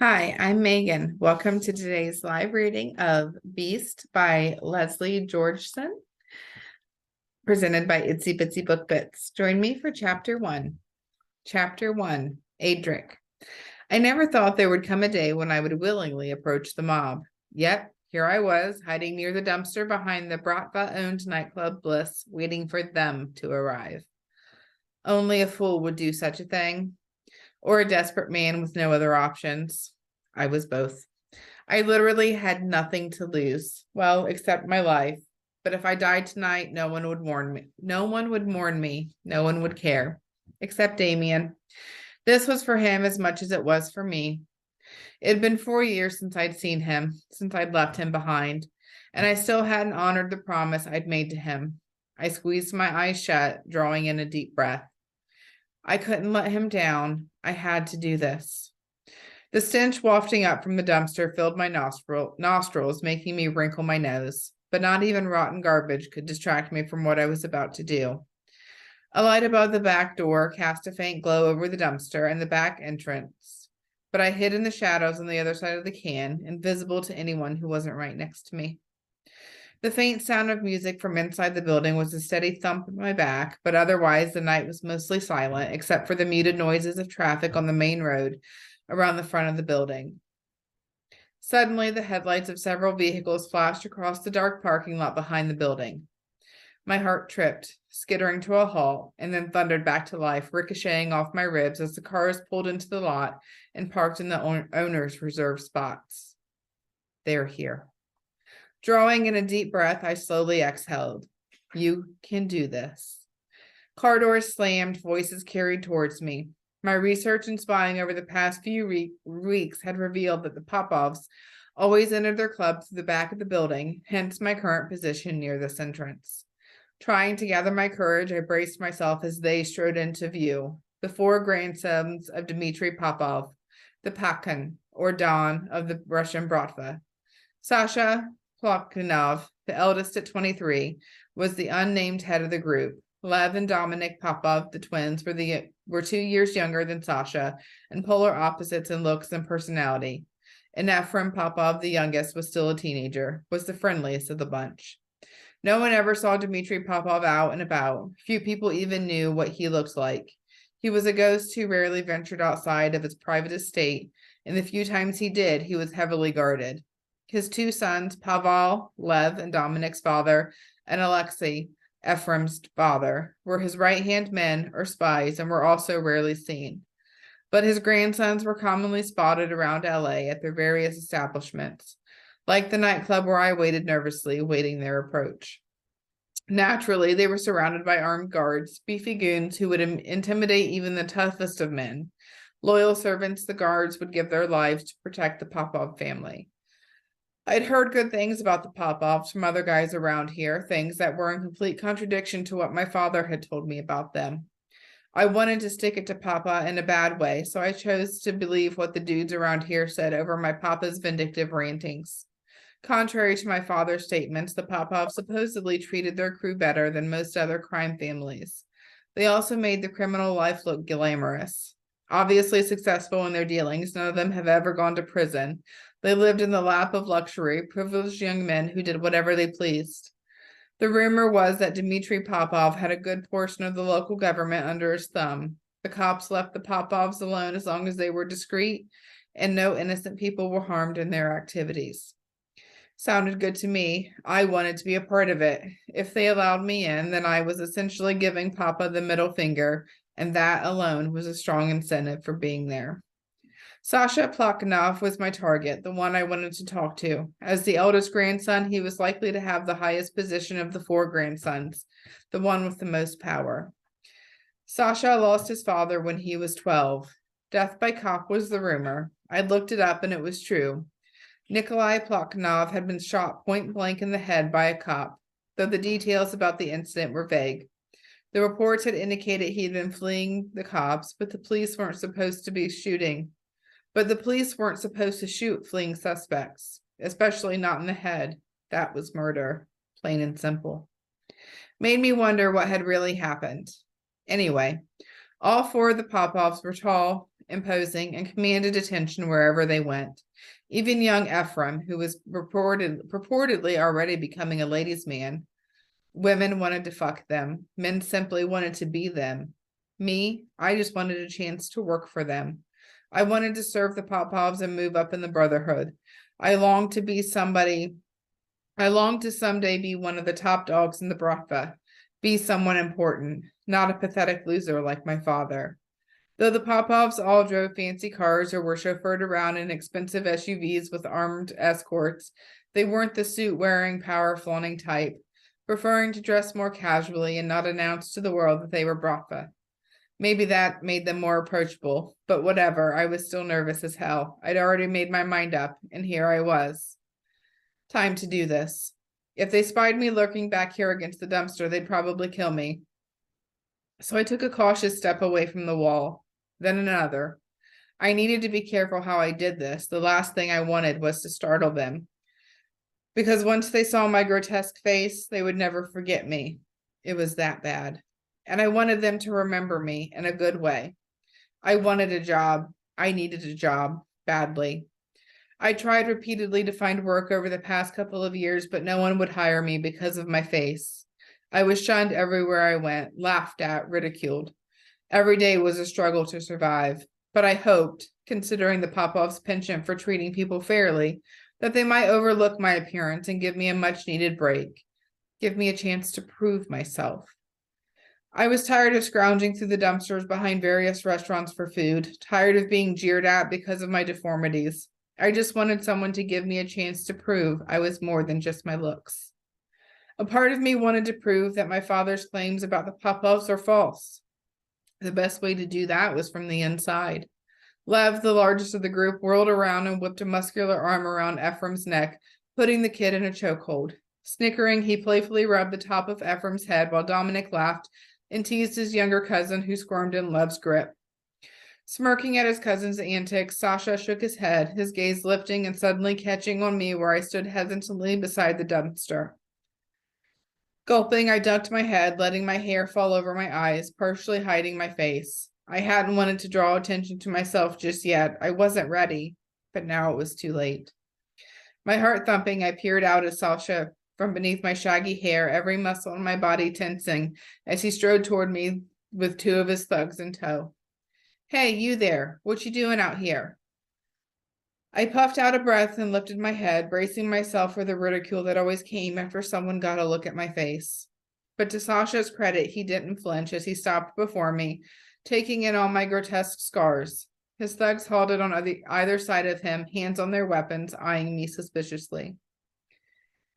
Hi, I'm Megan. Welcome to today's live reading of Beast by Leslie Georgeson, presented by Itsy Bitsy Book Bits. Join me for Chapter 1. Chapter 1, Adric. I never thought there would come a day when I would willingly approach the mob. Yet, here I was, hiding near the dumpster behind the Bratva-owned nightclub Bliss, waiting for them to arrive. Only a fool would do such a thing, or a desperate man with no other options. I was both. I literally had nothing to lose, well, except my life. But if I died tonight, no one would mourn me. No one would mourn me. No one would care, except Damien. This was for him as much as it was for me. It had been 4 years since I'd seen him, since I'd left him behind, and I still hadn't honored the promise I'd made to him. I squeezed my eyes shut, drawing in a deep breath. I couldn't let him down. I had to do this. The stench wafting up from the dumpster filled my nostrils, making me wrinkle my nose, but not even rotten garbage could distract me from what I was about to do. A light above the back door cast a faint glow over the dumpster and the back entrance, but I hid in the shadows on the other side of the can, invisible to anyone who wasn't right next to me. The faint sound of music from inside the building was a steady thump in my back, but otherwise the night was mostly silent, except for the muted noises of traffic on the main road around the front of the building. Suddenly, the headlights of several vehicles flashed across the dark parking lot behind the building. My heart tripped, skittering to a halt, and then thundered back to life, ricocheting off my ribs as the cars pulled into the lot and parked in the owner's reserved spots. They're here. Drawing in a deep breath, I slowly exhaled. You can do this. Car doors slammed, voices carried towards me. My research and spying over the past few weeks had revealed that the Popovs always entered their club through the back of the building, hence my current position near this entrance. Trying to gather my courage, I braced myself as they strode into view, the four grandsons of Dmitry Popov, the Pakan, or Don, of the Russian Bratva. Sasha Plokhanov, the eldest at 23, was the unnamed head of the group. Lev and Dominic Popov, the twins, were 2 years younger than Sasha and polar opposites in looks and personality. And Ephraim Popov, the youngest, was still a teenager, was the friendliest of the bunch. No one ever saw Dmitry Popov out and about. Few people even knew what he looked like. He was a ghost who rarely ventured outside of his private estate, and the few times he did, he was heavily guarded. His two sons, Pavel, Lev, and Dominic's father, and Alexei, Ephraim's father, were his right-hand men or spies and were also rarely seen. But his grandsons were commonly spotted around LA at their various establishments, like the nightclub where I waited nervously, waiting their approach. Naturally, they were surrounded by armed guards, beefy goons who would intimidate even the toughest of men. Loyal servants, the guards would give their lives to protect the Popov family. I'd heard good things about the Popovs from other guys around here, things that were in complete contradiction to what my father had told me about them. I wanted to stick it to Papa in a bad way, so I chose to believe what the dudes around here said over my Papa's vindictive rantings. Contrary to my father's statements, the Popovs supposedly treated their crew better than most other crime families. They also made the criminal life look glamorous. Obviously successful in their dealings, none of them have ever gone to prison. They lived in the lap of luxury, privileged young men who did whatever they pleased. The rumor was that Dmitry Popov had a good portion of the local government under his thumb. The cops left the Popovs alone as long as they were discreet, and no innocent people were harmed in their activities. Sounded good to me. I wanted to be a part of it. If they allowed me in, then I was essentially giving Papa the middle finger, and that alone was a strong incentive for being there. Sasha Plokhanov was my target, the one I wanted to talk to. As the eldest grandson, he was likely to have the highest position of the four grandsons, the one with the most power. Sasha lost his father when he was 12. Death by cop was the rumor. I looked it up and it was true. Nikolai Plokhanov had been shot point blank in the head by a cop, though the details about the incident were vague. The reports had indicated he had been fleeing the cops, but the police weren't supposed to shoot fleeing suspects, especially not in the head. That was murder, plain and simple. Made me wonder what had really happened. Anyway, all four of the Popovs were tall imposing, and commanded attention wherever they went. Even young Ephraim, who was purportedly already becoming a ladies' man. Women wanted to fuck them. Men simply wanted to be them. Me, I just wanted a chance to work for them. I wanted to serve the Popovs and move up in the brotherhood. I longed to someday be one of the top dogs in the Bratva, be someone important, not a pathetic loser like my father. Though the Popovs all drove fancy cars or were chauffeured around in expensive SUVs with armed escorts, they weren't the suit-wearing, power-flaunting type, preferring to dress more casually and not announce to the world that they were Bratva. Maybe that made them more approachable, but whatever, I was still nervous as hell. I'd already made my mind up, and here I was. Time to do this. If they spied me lurking back here against the dumpster, they'd probably kill me. So I took a cautious step away from the wall, then another. I needed to be careful how I did this. The last thing I wanted was to startle them. Because once they saw my grotesque face, they would never forget me. It was that bad. And I wanted them to remember me in a good way. I wanted a job. I needed a job badly. I tried repeatedly to find work over the past couple of years, but no one would hire me because of my face. I was shunned everywhere I went, laughed at, ridiculed. Every day was a struggle to survive. But I hoped, considering the Popov's penchant for treating people fairly, that they might overlook my appearance and give me a much-needed break. Give me a chance to prove myself. I was tired of scrounging through the dumpsters behind various restaurants for food, tired of being jeered at because of my deformities. I just wanted someone to give me a chance to prove I was more than just my looks. A part of me wanted to prove that my father's claims about the Popovs are false. The best way to do that was from the inside. Lev, the largest of the group, whirled around and whipped a muscular arm around Ephraim's neck, putting the kid in a chokehold. Snickering, he playfully rubbed the top of Ephraim's head while Dominic laughed and teased his younger cousin, who squirmed in Lev's grip. Smirking at his cousin's antics, Sasha shook his head, his gaze lifting and suddenly catching on me where I stood hesitantly beside the dumpster. Gulping, I ducked my head, letting my hair fall over my eyes, partially hiding my face. I hadn't wanted to draw attention to myself just yet. I wasn't ready, but now it was too late. My heart thumping, I peered out at Sasha from beneath my shaggy hair, every muscle in my body tensing as he strode toward me with two of his thugs in tow. Hey, you there, what you doing out here? I puffed out a breath and lifted my head, bracing myself for the ridicule that always came after someone got a look at my face. But to Sasha's credit, he didn't flinch as he stopped before me, taking in all my grotesque scars. His thugs halted on either side of him, hands on their weapons, eyeing me suspiciously.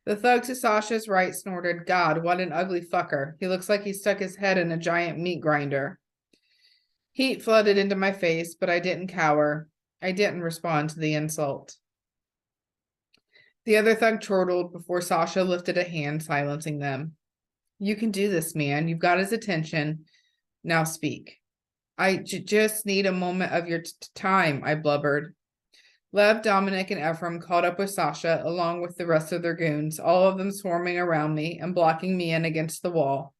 The thug to Sasha's right snorted, God, what an ugly fucker. He looks like he stuck his head in a giant meat grinder. Heat flooded into my face, but I didn't cower. I didn't respond to the insult. The other thug chortled before Sasha lifted a hand, silencing them. You can do this, man. You've got his attention. Now speak. I just need a moment of your time, I blubbered. Lev, Dominic, and Ephraim caught up with Sasha, along with the rest of their goons, all of them swarming around me and blocking me in against the wall.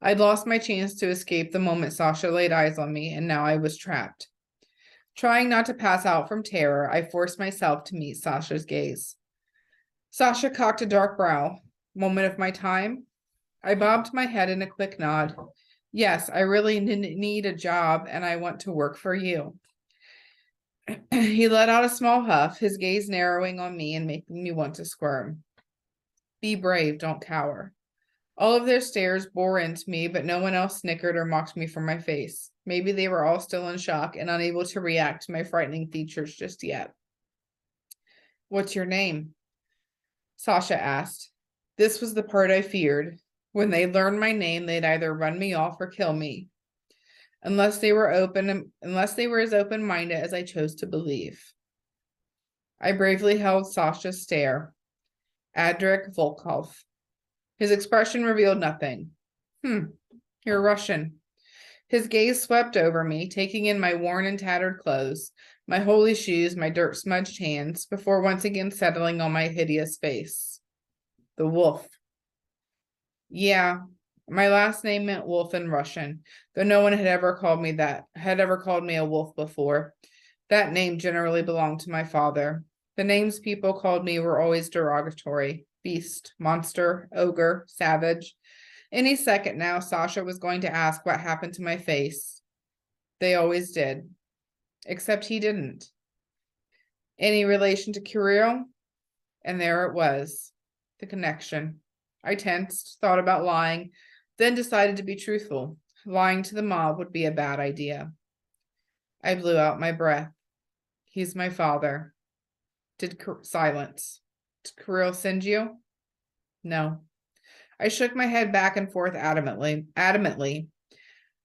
I'd lost my chance to escape the moment Sasha laid eyes on me, and now I was trapped. Trying not to pass out from terror, I forced myself to meet Sasha's gaze. Sasha cocked a dark brow. Moment of my time? I bobbed my head in a quick nod. Yes, I really need a job, and I want to work for you. He let out a small huff, his gaze narrowing on me and making me want to squirm. Be brave, don't cower. All of their stares bore into me, but no one else snickered or mocked me for my face. Maybe they were all still in shock and unable to react to my frightening features just yet. What's your name? Sasha asked. This was the part I feared. When they learned my name, they'd either run me off or kill me. Unless they were as open-minded as I chose to believe. I bravely held Sasha's stare. Adric Volkov. His expression revealed nothing. You're Russian. His gaze swept over me, taking in my worn and tattered clothes, my holey shoes, my dirt-smudged hands, before once again settling on my hideous face. The wolf. Yeah, My last name meant wolf in Russian, though no one had ever called me a wolf before. That name generally belonged to my father. The names people called me were always derogatory: beast, monster, ogre, savage. Any second now, Sasha was going to ask what happened to my face. They always did. Except he didn't. Any relation to Kirill? And there it was. The connection. I tensed, thought about lying, then decided to be truthful. Lying to the mob would be a bad idea. I blew out my breath. He's my father. Silence. Did Kirill send you? No. I shook my head back and forth adamantly.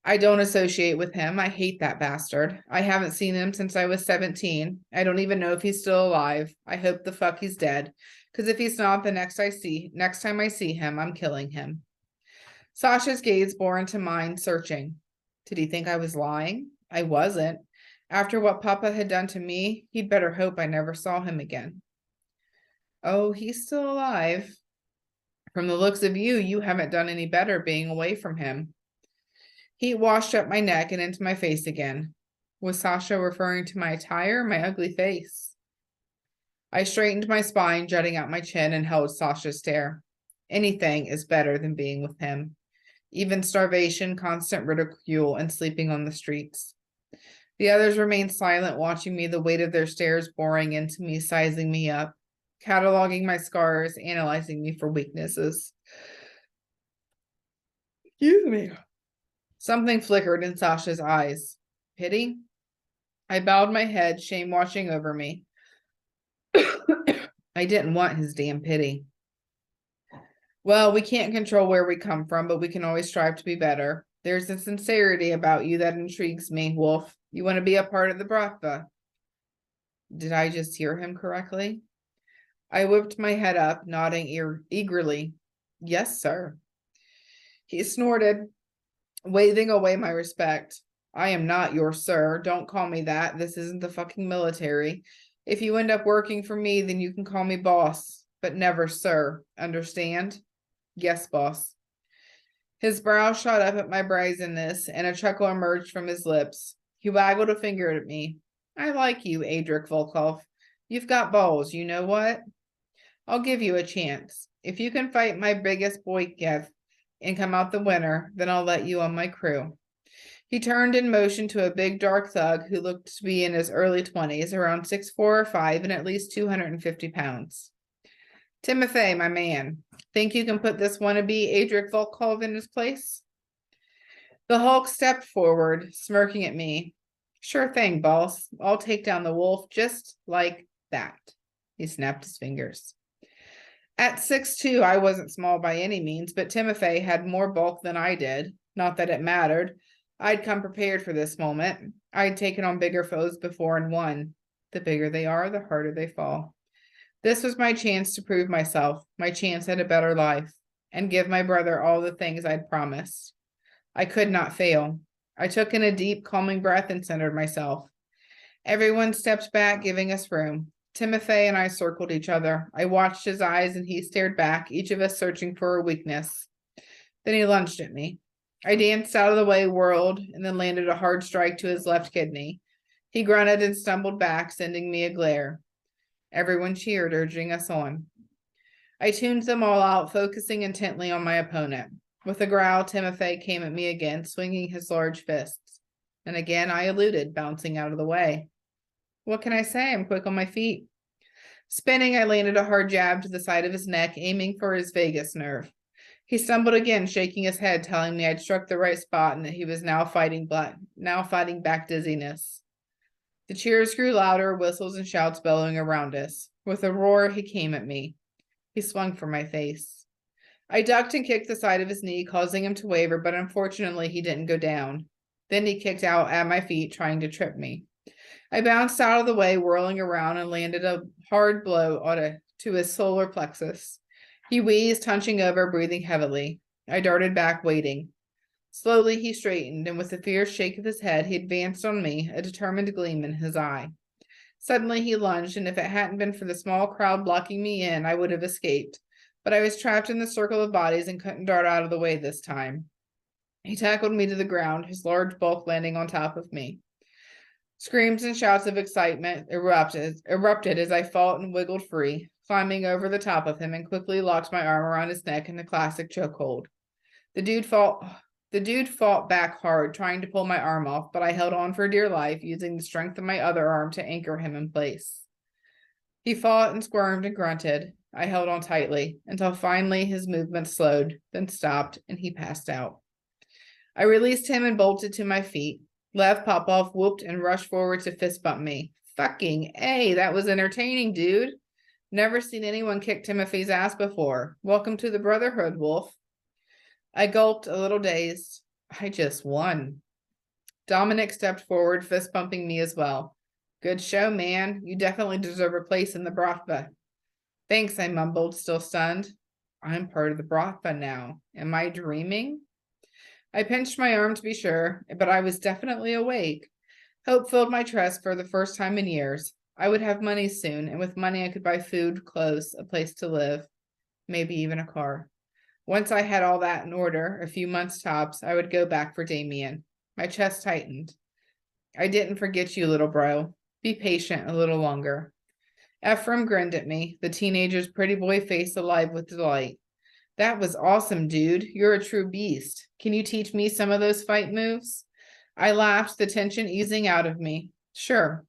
I don't associate with him. I hate that bastard. I haven't seen him since I was 17. I don't even know if he's still alive. I hope the fuck he's dead. Because if he's not, the next time I see him, I'm killing him. Sasha's gaze bore into mine, searching. Did he think I was lying? I wasn't. After what Papa had done to me, he'd better hope I never saw him again. Oh, he's still alive. From the looks of you, you haven't done any better being away from him. Heat washed up my neck and into my face again. Was Sasha referring to my attire or my ugly face? I straightened my spine, jutting out my chin, and held Sasha's stare. Anything is better than being with him. Even starvation, constant ridicule, and sleeping on the streets. The others remained silent, watching me, the weight of their stares boring into me, sizing me up, cataloging my scars, analyzing me for weaknesses. Excuse me. Something flickered in Sasha's eyes. Pity? I bowed my head, shame washing over me. I didn't want his damn pity. Well, we can't control where we come from, but we can always strive to be better. There's a sincerity about you that intrigues me, Wolf. You want to be a part of the Bratva. Did I just hear him correctly? I whipped my head up, nodding eagerly. Yes, sir. He snorted, waving away my respect. I am not your sir. Don't call me that. This isn't the fucking military. If you end up working for me, then you can call me boss, but never sir. Understand? Yes, boss. His brow shot up at my brazenness, and a chuckle emerged from his lips. He waggled a finger at me. I like you, Adric Volkov. You've got balls, you know what? I'll give you a chance. If you can fight my biggest boykev and come out the winner, then I'll let you on my crew. He turned and motioned to a big dark thug who looked to be in his early 20s, around 6'4" or 5", and at least 250 pounds. Timothy, my man, think you can put this wannabe Adric Volkov in his place? The Hulk stepped forward, smirking at me. Sure thing, boss. I'll take down the wolf just like that. He snapped his fingers. At 6'2", I wasn't small by any means, but Timothy had more bulk than I did. Not that it mattered. I'd come prepared for this moment. I'd taken on bigger foes before and won. The bigger they are, the harder they fall. This was my chance to prove myself, my chance at a better life, and give my brother all the things I'd promised. I could not fail. I took in a deep, calming breath and centered myself. Everyone stepped back, giving us room. Timothy and I circled each other. I watched his eyes and he stared back, each of us searching for a weakness. Then he lunged at me. I danced out of the way, whirled, and then landed a hard strike to his left kidney. He grunted and stumbled back, sending me a glare. Everyone cheered, urging us on. I tuned them all out, focusing intently on my opponent. With a growl, Timothy came at me again, swinging his large fists. And again I eluded, bouncing out of the way. What can I say? I'm quick on my feet. Spinning, I landed a hard jab to the side of his neck, aiming for his vagus nerve. He stumbled again, shaking his head, telling me I'd struck the right spot and that he was now fighting back dizziness. The cheers grew louder, whistles and shouts bellowing around us. With a roar, he came at me. He swung for my face. I ducked and kicked the side of his knee, causing him to waver, but unfortunately he didn't go down. Then he kicked out at my feet, trying to trip me. I bounced out of the way, whirling around, and landed a hard blow to his solar plexus. He wheezed, hunching over, breathing heavily. I darted back, waiting. Slowly he straightened, and with a fierce shake of his head, he advanced on me, a determined gleam in his eye. Suddenly he lunged, and if it hadn't been for the small crowd blocking me in, I would have escaped. but I was trapped in the circle of bodies and couldn't dart out of the way this time. He tackled me to the ground, his large bulk landing on top of me. Screams and shouts of excitement erupted as I fought and wiggled free, climbing over the top of him and quickly locked my arm around his neck in a classic chokehold. The dude fought back hard, trying to pull my arm off, but I held on for dear life, using the strength of my other arm to anchor him in place. He fought and squirmed and grunted. I held on tightly, until finally his movements slowed, then stopped, and he passed out. I released him and bolted to my feet. Lev Popov whooped and rushed forward to fist bump me. Fucking A, that was entertaining, dude. Never seen anyone kick Timothy's ass before. Welcome to the Brotherhood, Wolf. I gulped, a little dazed. I just won. Dominic stepped forward, fist bumping me as well. Good show, man. You definitely deserve a place in the Bratva. Thanks, I mumbled, still stunned. I'm part of the Bratva now. Am I dreaming? I pinched my arm to be sure, but I was definitely awake. Hope filled my chest for the first time in years. I would have money soon, and with money I could buy food, clothes, a place to live, maybe even a car. Once I had all that in order, a few months tops, I would go back for Damien. My chest tightened. I didn't forget you, little bro. Be patient a little longer. Ephraim grinned at me, the teenager's pretty boy face alive with delight. That was awesome, dude. You're a true beast. Can you teach me some of those fight moves? I laughed, the tension easing out of me. Sure.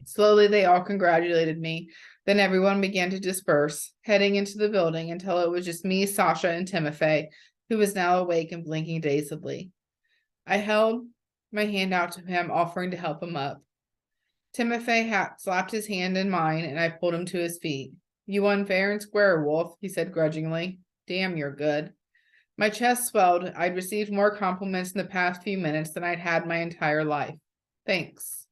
Slowly, they all congratulated me. Then everyone began to disperse, heading into the building until it was just me, Sasha, and Timothy, who was now awake and blinking dazedly. I held my hand out to him, offering to help him up. Timothy slapped his hand in mine, and I pulled him to his feet. You won fair and square, Wolf, he said grudgingly. Damn, you're good. My chest swelled. I'd received more compliments in the past few minutes than I'd had my entire life. Thanks.